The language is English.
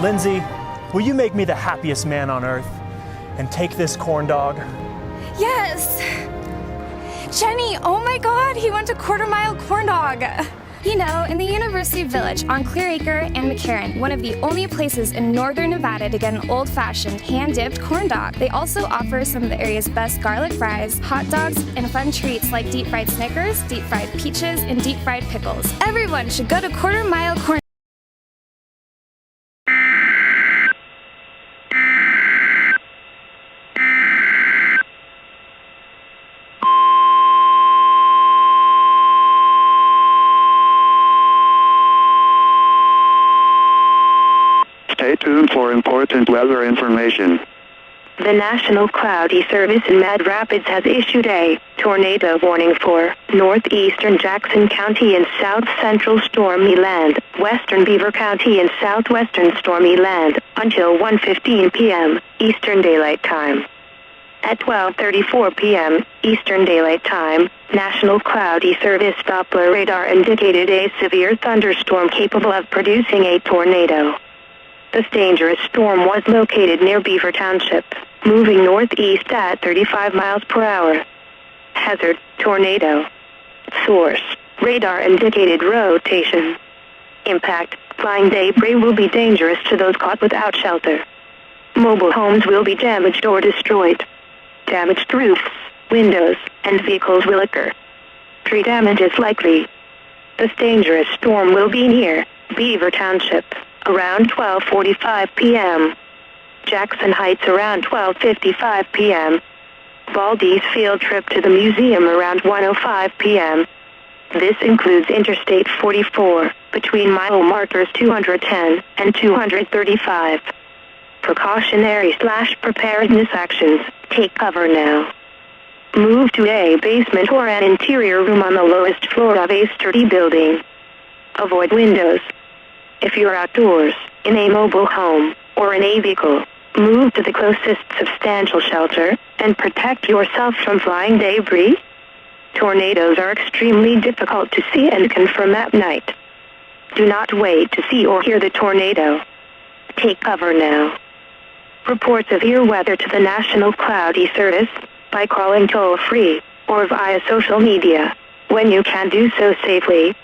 Lindsay, will you make me the happiest man on earth and take this corn dog? Yes! Jenny, oh my God, he went to Quarter Mile Corn Dog. You know, in the University Village on Clear Acre and McCarran, one of the only places in northern Nevada to get an old-fashioned hand-dipped corn dog. They also offer some of the area's best garlic fries, hot dogs, and fun treats like deep-fried Snickers, deep-fried peaches, and deep-fried pickles. Everyone should go to Quarter Mile Corn. Stay tuned for important weather information. The National Cloudy Service in Mad Rapids has issued a tornado warning for northeastern Jackson County and south-central Stormy Land, western Beaver County and southwestern Stormy Land, until 1:15 p.m. Eastern Daylight Time. At 12:34 p.m. Eastern Daylight Time, National Cloudy Service Doppler radar indicated a severe thunderstorm capable of producing a tornado. This dangerous storm was located near Beaver Township, moving northeast at 35 miles per hour. Hazard, tornado. Source, radar indicated rotation. Impact, flying debris will be dangerous to those caught without shelter. Mobile homes will be damaged or destroyed. Damaged roofs, windows, and vehicles will occur. Tree damage is likely. This dangerous storm will be near Beaver Township around 12:45 p.m. Jackson Heights around 12:55 p.m. Baldy's field trip to the museum around 1:05 p.m. This includes Interstate 44, between mile markers 210 and 235. Precautionary/preparedness actions, take cover now. Move to a basement or an interior room on the lowest floor of a sturdy building. Avoid windows. If you're outdoors, in a mobile home, or in a vehicle, move to the closest substantial shelter, and protect yourself from flying debris. Tornadoes are extremely difficult to see and confirm at night. Do not wait to see or hear the tornado. Take cover now. Report severe weather to the National Cloudy Service by calling toll-free or via social media when you can do so safely.